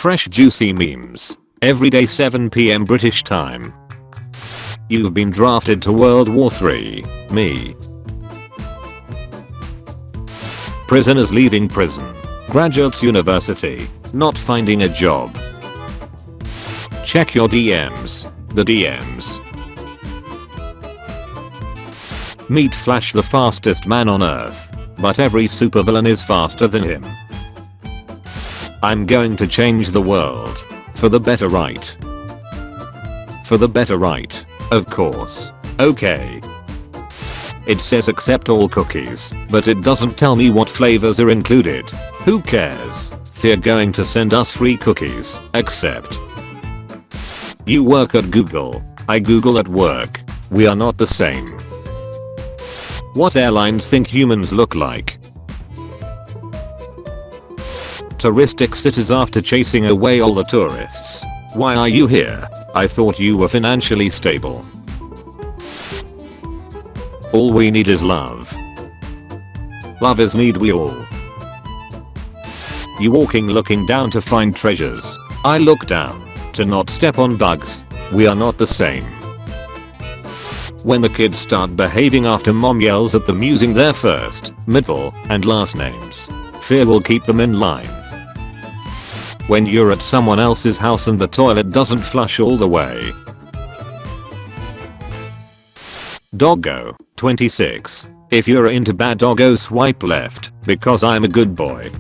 Fresh juicy memes. Every day 7 PM British time. You've been drafted to World War III. Me. Prisoners leaving prison. Graduates university. Not finding a job. Check your DMs. The DMs. Meet Flash, the fastest man on earth. But every supervillain is faster than him. I'm going to change the world. For the better, right? For the better, right? Of course. Okay. It says accept all cookies, but it doesn't tell me what flavors are included. Who cares? They're going to send us free cookies. Accept. You work at Google. I Google at work. We are not the same. What airlines think humans look like? Touristic cities after chasing away all the tourists. Why are you here? I thought you were financially stable. All we need is love. Love is need we all. You walking looking down to find treasures. I look down to not step on bugs. We are not the same. When the kids start behaving after mom yells at them using their first, middle, and last names, fear will keep them in line. When you're at someone else's house and the toilet doesn't flush all the way. Doggo, 26. If you're into bad doggo swipe left, because I'm a good boy.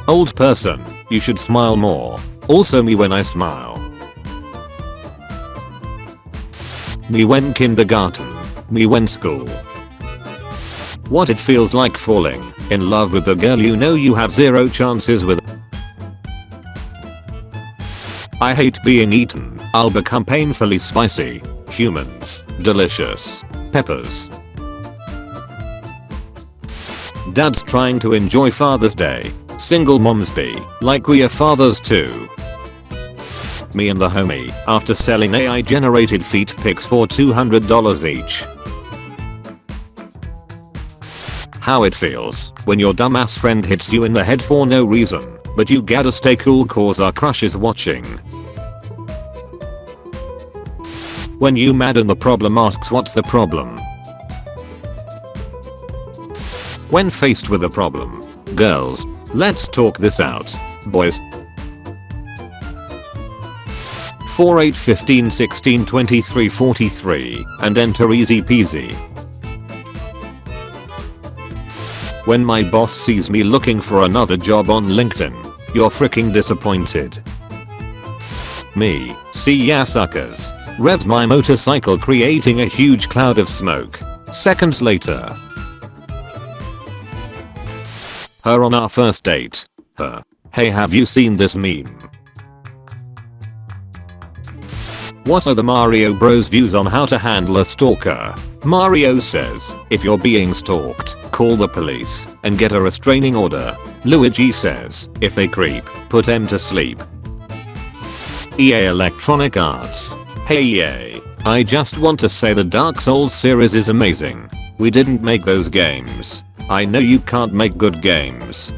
Old person, you should smile more. Also me when I smile. Me when kindergarten. Me when school. What it feels like falling in love with the girl you know you have zero chances with. I hate being eaten. I'll become painfully spicy. Humans. Delicious. Peppers. Dad's trying to enjoy Father's Day. Single moms be like we are fathers too. Me and the homie after selling AI generated feet pics for $200 each. How it feels when your dumbass friend hits you in the head for no reason, but you gotta stay cool cause our crush is watching. When you mad and the problem asks what's the problem. When faced with a problem. Girls, let's talk this out. Boys. 4 8 15 16 23 43 and enter easy peasy. When my boss sees me looking for another job on LinkedIn, you're freaking disappointed. Me, see ya suckers. Revs my motorcycle creating a huge cloud of smoke. Seconds later. Her on our first date. Her. Hey, have you seen this meme? What are the Mario Bros views on how to handle a stalker? Mario says, if you're being stalked, call the police and get a restraining order. Luigi says, if they creep, put them to sleep. EA Electronic Arts. Hey EA, I just want to say the Dark Souls series is amazing. We didn't make those games. I know you can't make good games.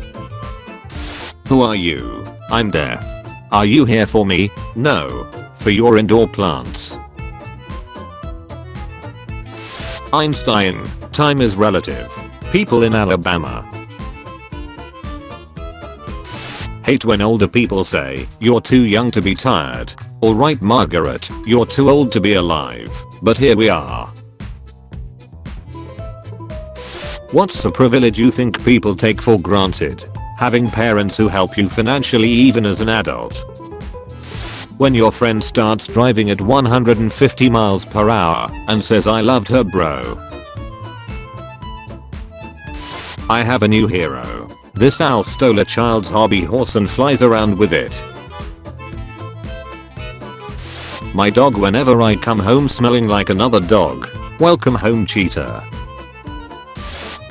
Who are you? I'm Death. Are you here for me? No. For your indoor plants. Einstein, time is relative. People in Alabama. Hate when older people say, you're too young to be tired. Alright Margaret, you're too old to be alive. But here we are. What's the privilege you think people take for granted? Having parents who help you financially even as an adult. When your friend starts driving at 150 miles per hour and says I loved her bro. I have a new hero. This owl stole a child's hobby horse and flies around with it. My dog whenever I come home smelling like another dog. Welcome home cheetah.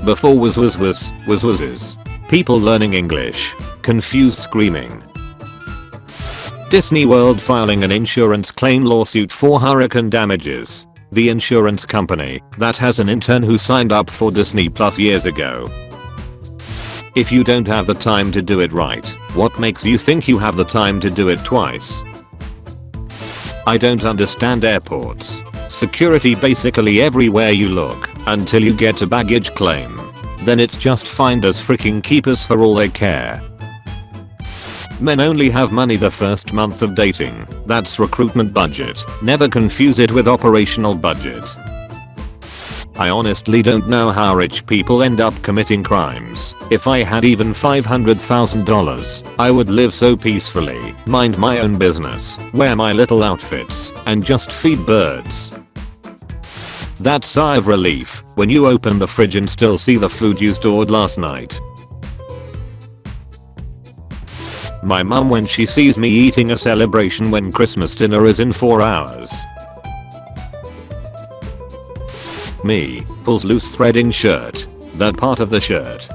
Before was is. People learning English. Confused screaming. Disney World filing an insurance claim lawsuit for hurricane damages. The insurance company that has an intern who signed up for Disney Plus years ago. If you don't have the time to do it right, what makes you think you have the time to do it twice? I don't understand airports. Security basically everywhere you look, until you get a baggage claim. Then it's just finders freaking keepers for all they care. Men only have money the first month of dating. That's recruitment budget. Never confuse it with operational budget. I honestly don't know how rich people end up committing crimes. If I had even $500,000, I would live so peacefully, mind my own business, wear my little outfits, and just feed birds. That sigh of relief when you open the fridge and still see the food you stored last night. My mum when she sees me eating a celebration when Christmas dinner is in 4 hours. Me pulls loose threading shirt. That part of the shirt.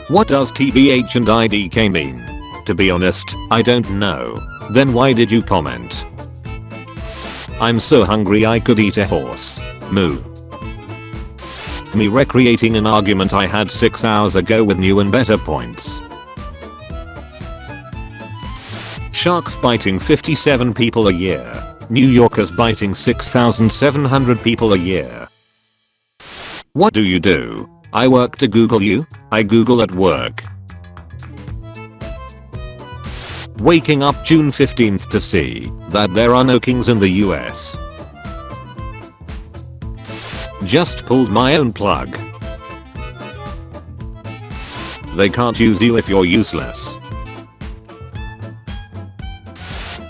What does TBH and IDK mean? To be honest, I don't know. Then why did you comment? I'm so hungry I could eat a horse. Moo. Me recreating an argument I had 6 hours ago with new and better points. Sharks biting 57 people a year. New Yorkers biting 6,700 people a year. What do you do? I work to Google you. I Google at work. Waking up June 15th to see that there are no kings in the US. Just pulled my own plug. They can't use you if you're useless.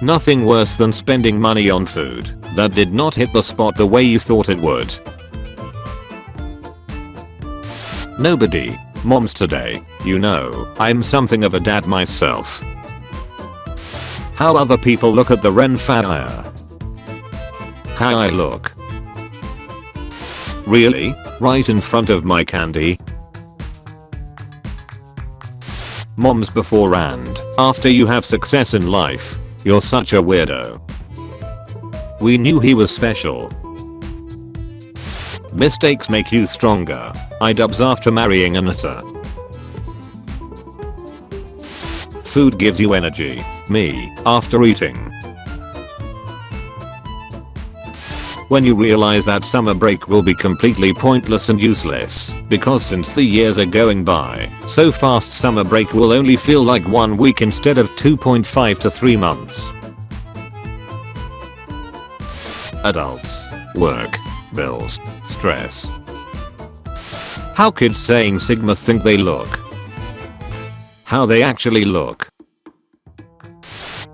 Nothing worse than spending money on food that did not hit the spot the way you thought it would. Nobody. Moms today, you know, I'm something of a dad myself. How other people look at the Ren Fair. How I look. Really? Right in front of my candy? Moms before and after you have success in life. You're such a weirdo. We knew he was special. Mistakes make you stronger. I-dubs after marrying Anissa. Food gives you energy. Me, after eating. When you realize that summer break will be completely pointless and useless, because since the years are going by so fast summer break will only feel like 1 week instead of 2.5 to 3 months. Adults, work, bills, stress. How kids saying Sigma think they look. How they actually look.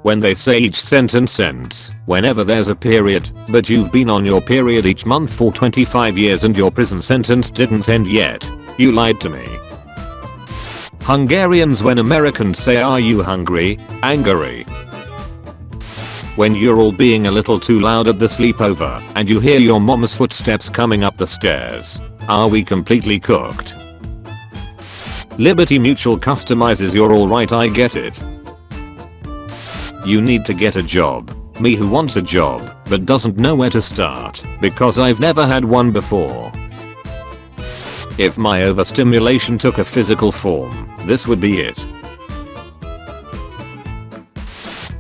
When they say each sentence ends whenever there's a period, but you've been on your period each month for 25 years and your prison sentence didn't end yet. You lied to me. Hungarians when Americans say are you hungry, angry. When you're all being a little too loud at the sleepover and you hear your mom's footsteps coming up the stairs. Are we completely cooked? Liberty Mutual customizes your alright I get it. You need to get a job. Me who wants a job but doesn't know where to start because I've never had one before. If my overstimulation took a physical form, this would be it.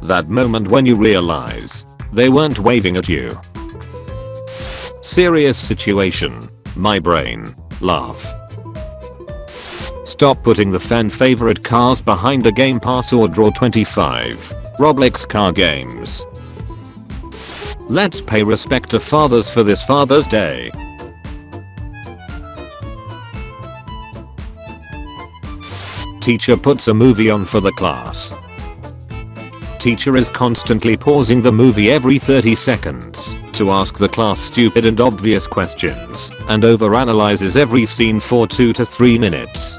That moment when you realize they weren't waving at you. Serious situation. My brain. Laugh. Stop putting the fan favorite cars behind a Game Pass or draw 25. Roblox car games. Let's pay respect to fathers for this Father's Day. Teacher puts a movie on for the class. Teacher is constantly pausing the movie every 30 seconds to ask the class stupid and obvious questions and overanalyzes every scene for 2 to 3 minutes.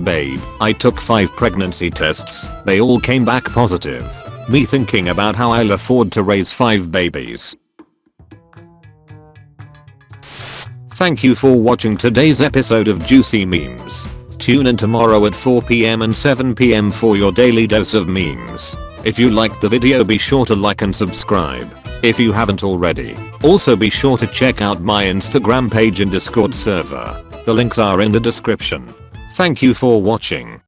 Babe, I took 5 pregnancy tests, they all came back positive. Me thinking about how I'll afford to raise 5 babies. Thank you for watching today's episode of Juicy Memes. Tune in tomorrow at 4 PM and 7 PM for your daily dose of memes. If you liked the video be sure to like and subscribe. if you haven't already. Also be sure to check out my Instagram page and Discord server. The links are in the description. Thank you for watching.